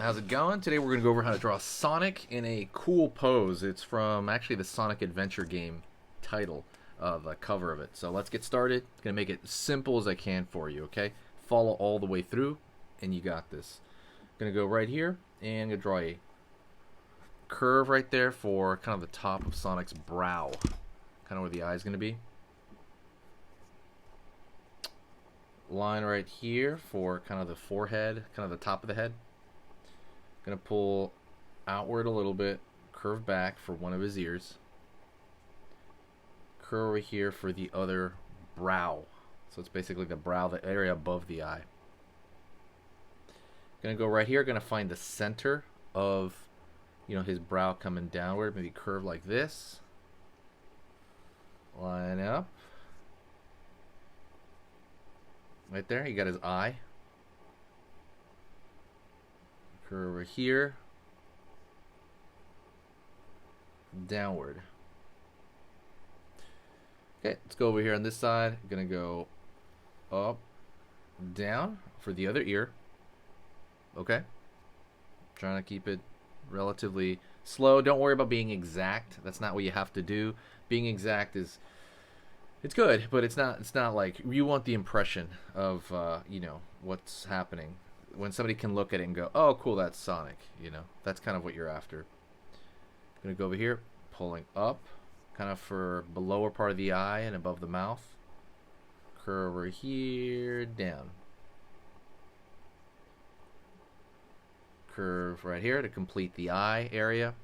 How's it going? Today we're going to go over how to draw Sonic in a cool pose. It's from actually the Sonic Adventure game title, the cover of it. So let's get started. I'm going to make it as simple as I can for you, okay? Follow all the way through, and you got this. I'm going to go right here, and I'm going to draw a curve right there for kind of the top of Sonic's brow. Kind of where the eye is going to be. Line right here for kind of the forehead, kind of the top of the head. Gonna pull outward a little bit, curve back for one of his ears. Curve over here for the other brow. So it's basically the brow, the area above the eye. Gonna go right here, gonna find the center of, his brow coming downward, maybe curve like this. Line up. Right there, you got his eye. Curve over here. Downward. Okay, let's go over here on this side. I'm going to go up, down for the other ear. Okay. Trying to keep it relatively slow. Don't worry about being exact. That's not what you have to do. Being exact is... it's good, but it's not like you want the impression of what's happening. When somebody can look at it and go, oh cool, that's Sonic, that's kind of what you're after. I'm gonna go over here, pulling up kind of for the lower part of the eye and above the mouth. Curve over here, down. Curve right here to complete the eye area.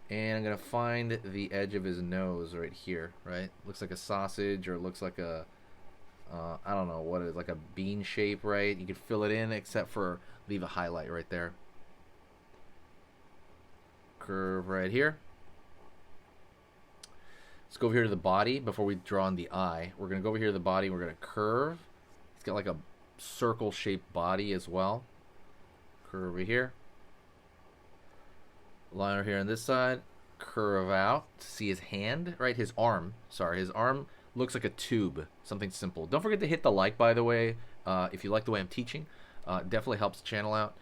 And I'm going to find the edge of his nose right here, right? Looks like a sausage, or it looks like a, I don't know what it is, like a bean shape, right? You can fill it in except for leave a highlight right there. Curve right here. Let's go over here to the body before we draw on the eye. We're going to go over here to the body, and we're going to curve. It's got like a circle-shaped body as well. Curve over here. Line over here on this side, curve out to see his hand, right? His arm, sorry, his arm looks like a tube, something simple. Don't forget to hit the like, by the way, if you like the way I'm teaching. Definitely helps the channel out.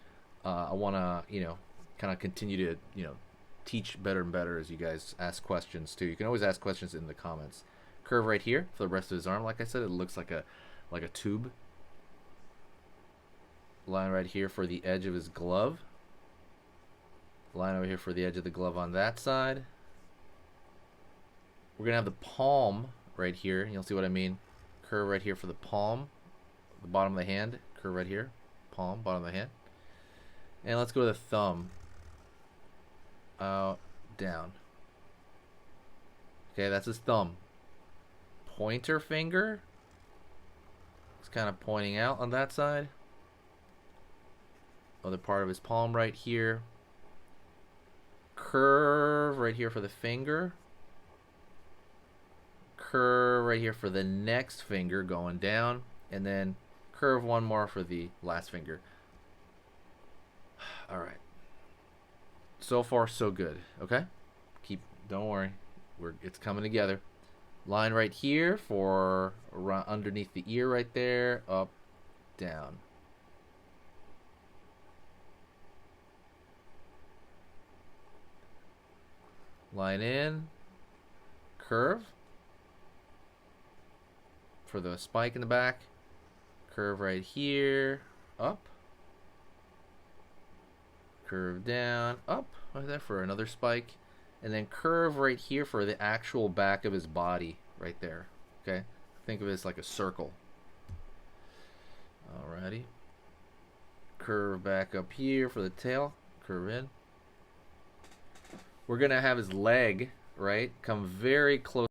I want to, kind of continue to, teach better and better as you guys ask questions too. You can always ask questions in the comments. Curve right here for the rest of his arm. Like I said, it looks like a tube. Line right here for the edge of his glove. Line over here for the edge of the glove on that side. We're going to have the palm right here. You'll see what I mean. Curve right here for the palm. The bottom of the hand. Curve right here. Palm, bottom of the hand. And let's go to the thumb. Out, down. Okay, that's his thumb. Pointer finger. It's kind of pointing out on that side. Other part of his palm right here. Curve right here for the finger. Curve right here for the next finger going down. And then curve one more for the last finger. Alright. So far, so good. Okay? Don't worry. It's coming together. Line right here for underneath the ear right there. Up, down. Line in, curve for the spike in the back, curve right here, up, curve down, up, right there for another spike, and then curve right here for the actual back of his body right there. Okay, think of it as like a circle. Alrighty, curve back up here for the tail, curve in. We're going to have his leg, right, come very close.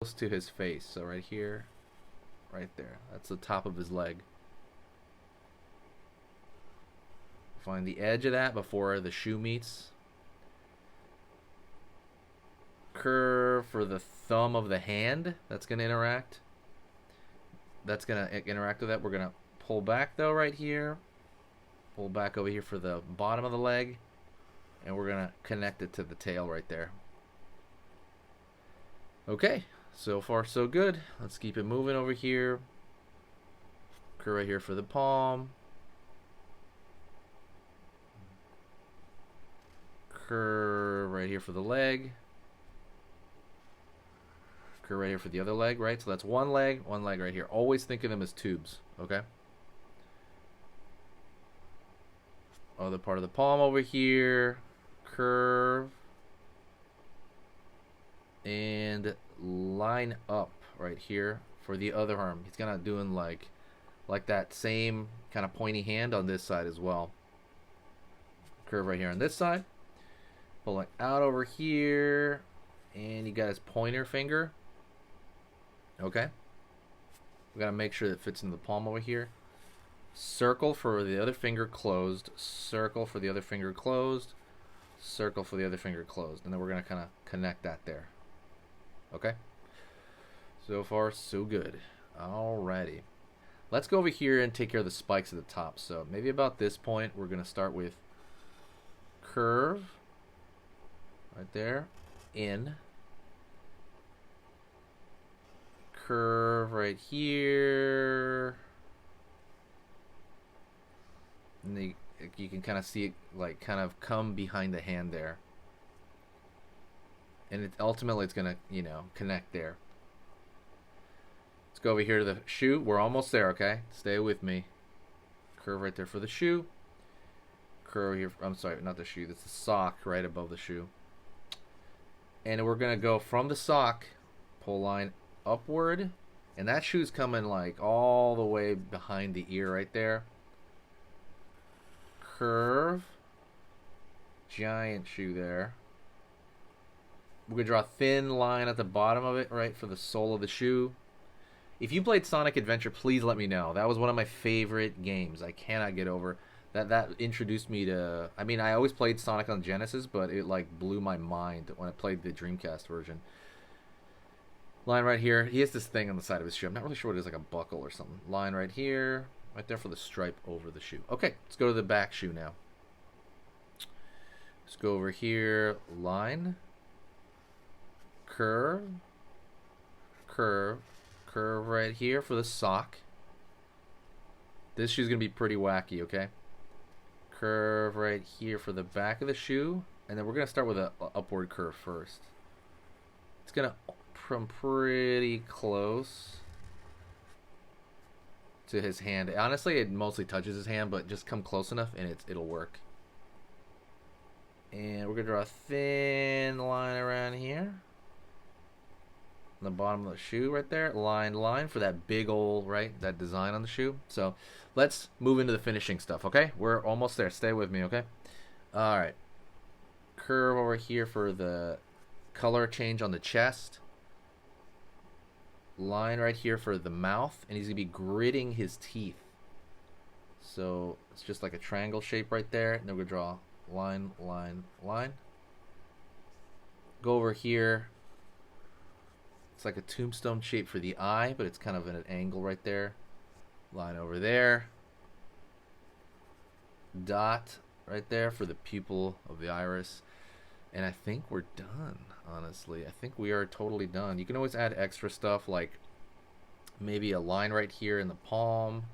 close to his face. So right here, right there. That's the top of his leg. Find the edge of that before the shoe meets. Curve for the thumb of the hand. That's going to interact. That's going to interact with that. We're going to pull back though right here. Pull back over here for the bottom of the leg. And we're going to connect it to the tail right there. Okay, so far so good. Let's keep it moving over here. Curve right here for the palm. Curve right here for the leg. Curve right here for the other leg, right? So that's one leg right here. Always think of them as tubes, okay? Other part of the palm over here. Curve. And line up right here for the other arm. He's kind of doing like that same kind of pointy hand on this side as well. Curve right here on this side. Pulling out over here. And you got his pointer finger. Okay. We got to make sure that it fits in the palm over here. Circle for the other finger closed. Circle for the other finger closed. Circle for the other finger closed. And then we're going to kind of connect that there. Okay. So far, so good. Alrighty. Let's go over here and take care of the spikes at the top. So maybe about this point, we're going to start with curve. Right there. In. Curve right here. And you can kind of see it like kind of come behind the hand there. And ultimately it's going to, you know, connect there. Let's go over here to the shoe. We're almost there, okay? Stay with me. Curve right there for the shoe. Curve here. I'm sorry, not the shoe. That's the sock right above the shoe. And we're going to go from the sock, pull line upward. And that shoe's coming like all the way behind the ear right there. Curve. Giant shoe there. We're going to draw a thin line at the bottom of it, right, for the sole of the shoe. If you played Sonic Adventure, please let me know. That was one of my favorite games. I cannot get over. That introduced me to... I mean, I always played Sonic on Genesis, but it, like, blew my mind when I played the Dreamcast version. Line right here. He has this thing on the side of his shoe. I'm not really sure what it is, like a buckle or something. Line right here. Right there for the stripe over the shoe. Okay, let's go to the back shoe now. Let's go over here. Line. Curve. Curve. Curve right here for the sock. This shoe's going to be pretty wacky, okay? Curve right here for the back of the shoe. And then we're going to start with an upward curve first. It's going to come pretty close to his hand. Honestly, it mostly touches his hand, but just come close enough and it'll work. And we're going to draw a thin line around here. On the bottom of the shoe right there. Line for that big old, right, that design on the shoe. So let's move into the finishing stuff, okay? We're almost there. Stay with me, okay? All right. Curve over here for the color change on the chest. Line right here for the mouth. And he's going to be gritting his teeth. So it's just like a triangle shape right there. And then we're going to draw line. Go over here. It's like a tombstone shape for the eye, but it's kind of at an angle right there. Line over there. Dot right there for the pupil of the iris. And I think we're done, honestly. I think we are totally done. You can always add extra stuff like maybe a line right here in the palm.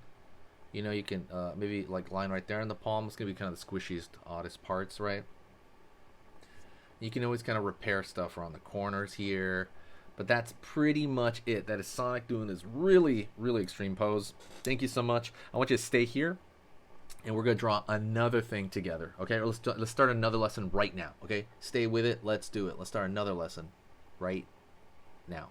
You know, you can maybe like line right there in the palm. It's going to be kind of the squishiest, oddest parts, right? You can always kind of repair stuff around the corners here. But that's pretty much it. That is Sonic doing this really, really extreme pose. Thank you so much. I want you to stay here, and we're going to draw another thing together. Okay, let's start another lesson right now. Okay, stay with it. Let's do it. Let's start another lesson right now.